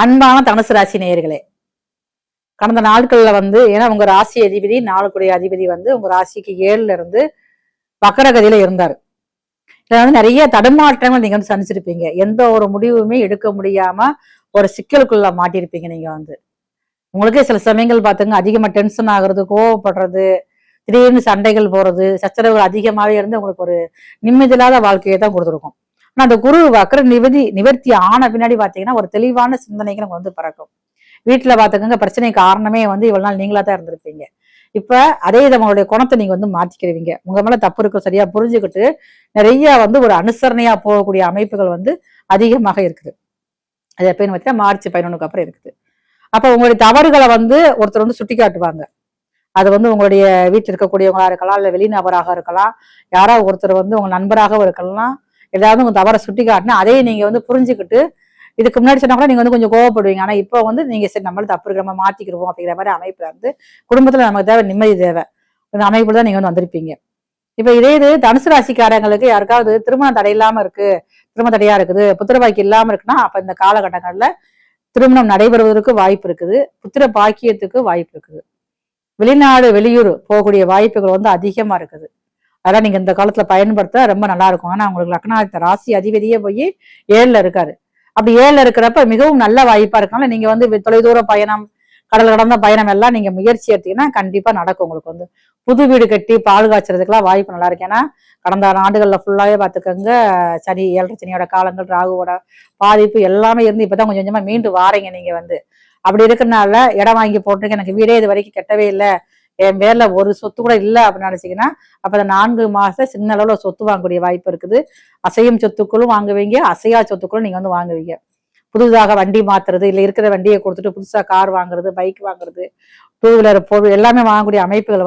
அன்பான தனுசு ராசி நேயர்களே, கடந்த நாட்கள்ல ஏன்னா உங்க ராசி அதிபதி நாளுக்குடைய அதிபதி உங்க ராசிக்கு 7ல இருந்து வக்கரகதியில இருந்தாரு. இதுல நிறைய தடுமாற்றங்கள் நீங்க சந்திச்சிருப்பீங்க. எந்த ஒரு முடிவுமே எடுக்க முடியாம ஒரு சிக்கலுக்குள்ள மாட்டிருப்பீங்க. நீங்க உங்களுக்கே சில சமயங்கள் பாத்துங்க, அதிகமா டென்ஷன் ஆகுறது, கோவப்படுறது, திடீர்னு சண்டைகள் போறது, சச்சரவுகள் அதிகமாவே இருந்து உங்களுக்கு ஒரு நிம்மதியில்லாத வாழ்க்கையை தான் கொடுத்துருக்கும். ஆனா அந்த குரு வக்கர நிவர்த்தி ஆன பின்னாடி பாத்தீங்கன்னா ஒரு தெளிவான சிந்தனைகள் நமக்கு பறக்கும். வீட்டுல பாத்துக்கோங்க, பிரச்சனை காரணமே இவ்வளவு நாள் நீங்களா தான் இருந்திருப்பீங்க. இப்ப அதே நம்மளுடைய குணத்தை நீங்க மாத்திக்கிறீங்க. உங்க மேல தப்பு இருக்கு சரியா புரிஞ்சுக்கிட்டு நிறைய ஒரு அனுசரணையா போகக்கூடிய அமைப்புகள் அதிகமாக இருக்குது. அது எப்பன்னு பார்த்தா மார்ச் 11க்கு அப்புறம் இருக்குது. அப்ப உங்களுடைய தவறுகளை ஒருத்தர் சுட்டி காட்டுவாங்க. அது உங்களுடைய வீட்டில் இருக்கக்கூடியவங்களா இருக்கலாம், இல்ல வெளிநபராக இருக்கலாம், யாராவது ஒருத்தர் உங்க நண்பராகவும் இருக்கலாம். ஏதாவது உங்க தவறை சுட்டி காட்டினா அதையும் நீங்க புரிஞ்சுக்கிட்டு, இதுக்கு முன்னாடி சொன்னா கூட நீங்க கொஞ்சம் கோவப்படுவீங்க. ஆனா இப்போ நீங்க சரி நம்மள தப்பு இருக்கிற நம்ம மாத்திக்கிடுவோம் அப்படிங்கிற மாதிரி அமைப்புல குடும்பத்துல நமக்கு தேவை நிம்மதி தேவை அமைப்புல தான் நீங்க வந்திருப்பீங்க. இப்ப இதே இது தனுசு ராசிக்காரங்களுக்கு யாருக்காவது திருமண தடை இல்லாம இருக்கு, திருமண தடையா இருக்குது, புத்திர பாக்கியம் இல்லாம இருக்குன்னா அப்ப இந்த காலகட்டங்கள்ல திருமணம் நடைபெறுவதற்கு வாய்ப்பு இருக்குது, புத்திர பாக்கியத்துக்கு வாய்ப்பு இருக்குது, வெளிநாடு வெளியூர் போகக்கூடிய வாய்ப்புகள் அதிகமா இருக்குது. அதெல்லாம் நீங்க இந்த காலத்துல பயன்படுத்த ரொம்ப நல்லா இருக்கும். ஆனா உங்களுக்கு லக்னாதித்த ராசி அதிபதியே போய் 7ல இருக்காரு. அப்படி 7ல இருக்கிறப்ப மிகவும் நல்ல வாய்ப்பா இருக்கனால நீங்க தொலைதூர பயணம், கடல் கடந்த பயணம் எல்லாம் நீங்க முயற்சி எடுத்தீங்கன்னா கண்டிப்பா நடக்கும். உங்களுக்கு புது வீடு கட்டி பால் காய்ச்சறதுக்கெல்லாம் வாய்ப்பு நல்லா இருக்கு. ஏன்னா கடந்த ஆண்டுகள்ல ஃபுல்லாவே பாத்துக்கோங்க, சனி 7ரை சனியோட காலங்கள், ராகுவோட பாதிப்பு எல்லாமே இருந்து இப்பதான் கொஞ்சம் கொஞ்சமா மீண்டு வாரீங்க. நீங்க அப்படி இருக்கிறதுனால இடம் வாங்கி போட்டிருக்க, எனக்கு வீடே இது வரைக்கும் கெட்டவே இல்லை, என் பேர்ல ஒரு சொத்து கூட இல்லை அப்படின்னு நினைச்சீங்கன்னா அப்ப அந்த 4 மாசம் சின்ன அளவுல சொத்து வாங்கக்கூடிய வாய்ப்பு இருக்குது. அசையும் சொத்துக்களும் வாங்குவீங்க, அசையா சொத்துக்களும் நீங்க வாங்குவீங்க. புதுதாக வண்டி மாத்துறது, இல்ல இருக்கிற வண்டியை கொடுத்துட்டு புதுசா கார் வாங்குறது, பைக் வாங்குறது, 2 வீலர் பொருள் எல்லாமே வாங்கக்கூடிய அமைப்புகள்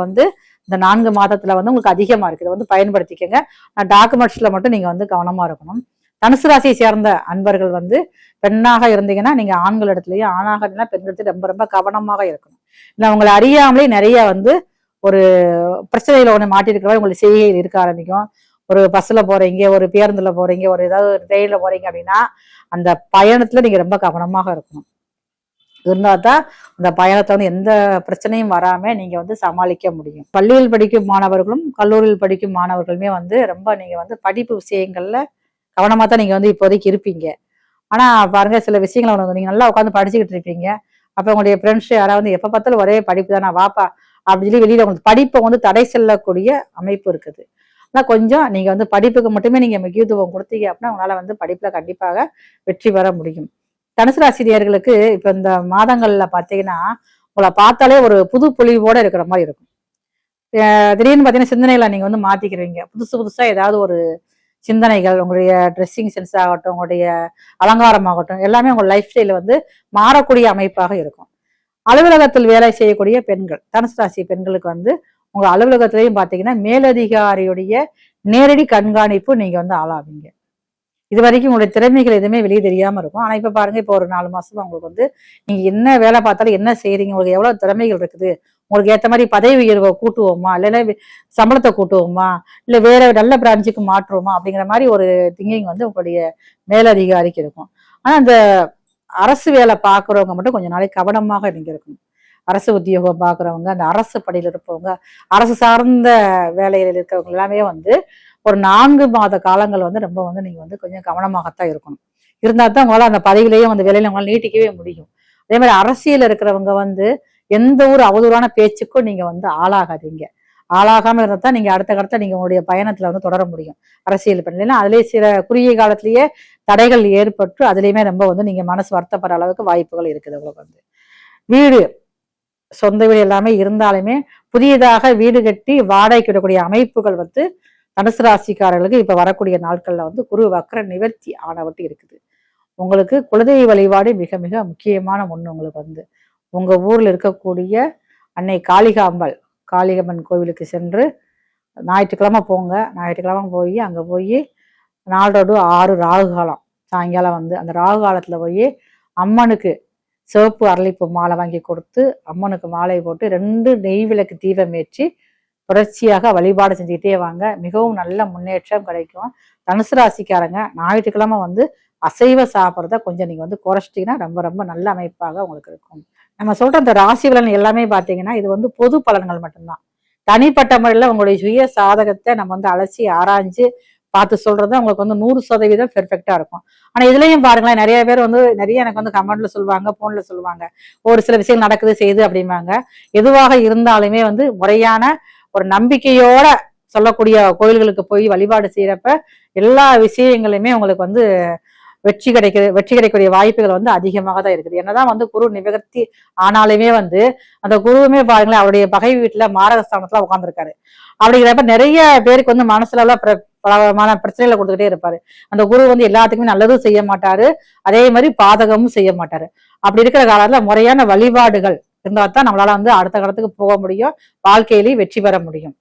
இந்த 4 மாதத்துல உங்களுக்கு அதிகமா இருக்குது. பயன்படுத்திக்கங்க. டாக்குமெண்ட்ஸ்ல மட்டும் நீங்க கவனமா இருக்கணும். தனுசு ராசியை சேர்ந்த அன்பர்கள் பெண்ணாக இருந்தீங்கன்னா நீங்க ஆண்கள் இடத்துலயும், ஆணாக இருந்தா பெண்கள் ரொம்ப ரொம்ப கவனமாக இருக்கணும். இல்லை உங்களை அறியாமலே நிறைய ஒரு பிரச்சனையில ஒண்ணு மாட்டிருக்கிறவங்க உங்களுக்கு செய்கையில் இருக்க ஆரம்பிக்கும். ஒரு பஸ்ல போறீங்க, ஒரு பேருந்துல போறீங்க, ஒரு ஏதாவது ஒரு ட்ரெயின்ல போறீங்க அப்படின்னா அந்த பயணத்துல நீங்க ரொம்ப கவனமாக இருக்கணும். இருந்தாதான் அந்த பயணத்தை எந்த பிரச்சனையும் வராம நீங்க சமாளிக்க முடியும். பள்ளியில் படிக்கும் மாணவர்களும் கல்லூரியில் படிக்கும் மாணவர்களுமே ரொம்ப நீங்க படிப்பு விஷயங்கள்ல கவனமா தான் நீங்க இப்போதைக்கு இருப்பீங்க. ஆனா பாருங்க, சில விஷயங்களை நீங்க நல்லா உட்காந்து படிச்சுக்கிட்டு இருப்பீங்க. அப்ப உங்களுடைய ஃப்ரெண்ட்ஸ் யாராவது எப்ப பார்த்தாலும் ஒரே படிப்பு தானே வாப்பா அப்படின்னு சொல்லி வெளியில உங்களுக்கு படிப்பை தடை செல்லக்கூடிய அமைப்பு இருக்குது. ஆனா கொஞ்சம் நீங்க படிப்புக்கு மட்டுமே நீங்க முக்கியத்துவம் கொடுத்தீங்க அப்படின்னா உங்களால படிப்புல கண்டிப்பாக வெற்றி பெற முடியும். தனுசு ராசினியர்களுக்கு இப்ப இந்த மாதங்கள்ல பாத்தீங்கன்னா உங்களை பார்த்தாலே ஒரு புது பொலிவோட இருக்கிற மாதிரி இருக்கும். திடீர்னு பாத்தீங்கன்னா சிந்தனைகளை நீங்க மாத்திக்கிறீங்க. புதுசு புதுசா ஏதாவது ஒரு சிந்தனைகள், உங்களுடைய ட்ரெஸ்ஸிங் சென்ஸ் ஆகட்டும், உங்களுடைய அலங்காரம் ஆகட்டும், எல்லாமே உங்க லைஃப் ஸ்டைல மாறக்கூடிய அமைப்பாக இருக்கும். அலுவலகத்தில் வேலை செய்யக்கூடிய பெண்கள், தனுசு ராசி பெண்களுக்கு உங்க அலுவலகத்திலையும் பாத்தீங்கன்னா மேலதிகாரியுடைய நேரடி கண்காணிப்பு நீங்க ஆளாவீங்க. இது வரைக்கும் உங்களுடைய திறமைகள் எதுவுமே வெளியே தெரியாம இருக்கும். ஆனா இப்ப பாருங்க, இப்போ ஒரு 4 மாசமா உங்களுக்கு நீங்க என்ன வேலை பார்த்தாலும், என்ன செய்யறீங்க, உங்களுக்கு எவ்வளவு திறமைகள் இருக்குது, உங்களுக்கு ஏற்ற மாதிரி பதவி உயர்வை கூட்டுவோமா, இல்லைன்னா சம்பளத்தை கூட்டுவோமா, இல்ல வேற நல்ல பிரான்ச்சுக்கு மாற்றுவோமா அப்படிங்கிற மாதிரி ஒரு திங்கிங் உங்களுடைய மேலதிகாரிக்கு இருக்கும். ஆனா அந்த அரசு வேலை பாக்குறவங்க மட்டும் கொஞ்ச நாளைக்கு கவனமாக நீங்க இருக்கணும். அரசு உத்தியோகம் பாக்குறவங்க, அந்த அரசு பணியில் இருப்பவங்க, அரசு சார்ந்த வேலையில் இருக்கிறவங்க எல்லாமே ஒரு 4 மாத காலங்கள் ரொம்ப நீங்க கொஞ்சம் கவனமாகத்தான் இருக்கணும். இருந்தா தான் உங்களால அந்த பதவியிலையும் அந்த வேலையில உங்களால நீட்டிக்கவே முடியும். அதே மாதிரி அரசியல் இருக்கிறவங்க எந்த ஒரு அவதூறான பேச்சுக்கும் நீங்க ஆளாகாதீங்க. ஆளாகாம இருந்தா தான் நீங்க அடுத்த கட்டத்துல நீங்க உங்களுடைய பயணத்துல தொடர முடியும். அரசியல் பண்ணலாம் அதுலயே சில குறுகிய காலத்திலேயே தடைகள் ஏற்பட்டு அதுலயுமே ரொம்ப நீங்க மனசு வருத்தப்படுற அளவுக்கு வாய்ப்புகள் இருக்குது. உங்களுக்கு வீடு, சொந்த வீடு எல்லாமே இருந்தாலுமே புதியதாக வீடு கட்டி வாடகைக்கு விடக்கூடிய அமைப்புகள் தனுசு ராசிக்காரர்களுக்கு இப்ப வரக்கூடிய நாட்கள்ல குரு வக்ர நிவர்த்தி ஆனவட்டு இருக்குது. உங்களுக்கு குலதெய்வ வழிபாடு மிக மிக முக்கியமான ஒண்ணு. உங்களுக்கு உங்க ஊர்ல இருக்கக்கூடிய அன்னை காளிகாம்பாள், காளிகம்மன் கோவிலுக்கு சென்று ஞாயிற்றுக்கிழமை போங்க. ஞாயிற்றுக்கிழமை போய் அங்க போய் 4 to 6 ராகு காலம் சாயங்காலம் அந்த ராகு காலத்துல போய் அம்மனுக்கு சிவப்பு அரளிப்பூ மாலை வாங்கி கொடுத்து அம்மனுக்கு மாலை போட்டு 2 நெய் விளக்கு தீபம் ஏற்றி தொடர்ச்சியாக வழிபாடு செஞ்சுக்கிட்டே வாங்க. மிகவும் நல்ல முன்னேற்றம் கிடைக்கும். தனுசு ராசிக்காரங்க ஞாயிற்றுக்கிழமை அசைவ சாப்பிட்றத கொஞ்சம் நீங்க வந்து குறைச்சிட்டீங்கன்னா ரொம்ப ரொம்ப நல்ல அமைப்பாக உங்களுக்கு இருக்கும். நம்ம சொல்ற இந்த ராசி பலன் எல்லாமே பாத்தீங்கன்னா இது வந்து பொது பலன்கள் மட்டும்தான். தனிப்பட்ட முறையில உங்களுடைய சுய சாதகத்தை நம்ம வந்து அலசி ஆராய்ஞ்சு பார்த்து சொல்றது உங்களுக்கு வந்து 100% பெர்ஃபெக்டா இருக்கும். ஆனா இதுலயும் பாருங்களேன், நிறைய பேர் வந்து நிறைய எனக்கு வந்து கமெண்ட்ல சொல்லுவாங்க, போன்ல சொல்லுவாங்க, ஒரு சில விஷயம் நடக்குது செய்யுது அப்படிம்பாங்க. எதுவாக இருந்தாலுமே வந்து முறையான ஒரு நம்பிக்கையோட சொல்லக்கூடிய கோயில்களுக்கு போய் வழிபாடு செய்யறப்ப எல்லா விஷயங்களுமே உங்களுக்கு வந்து வெற்றி கிடைக்கக்கூடிய வாய்ப்புகள் வந்து அதிகமாக தான் இருக்குது. என்னதான் வந்து குரு நிவர்த்தி ஆனாலுமே வந்து அந்த குருவுமே பாருங்களேன், அவருடைய பகை வீட்டுல மாரகஸ்தானத்துல உட்கார்ந்துருக்காரு. அப்படிங்கிறப்ப நிறைய பேருக்கு வந்து மனசுல எல்லாம் பலவிதமான பிரச்சனைகளை கொடுத்துக்கிட்டே இருப்பாரு. அந்த குரு வந்து எல்லாத்துக்குமே நல்லதும் செய்ய மாட்டாரு, அதே மாதிரி பாதகமும் செய்ய மாட்டாரு. அப்படி இருக்கிற காலத்துல முறையான வழிபாடுகள் இருந்தா தான் நம்மளால வந்து அடுத்த காலத்துக்கு போக முடியும், வாழ்க்கையிலேயே வெற்றி பெற முடியும்.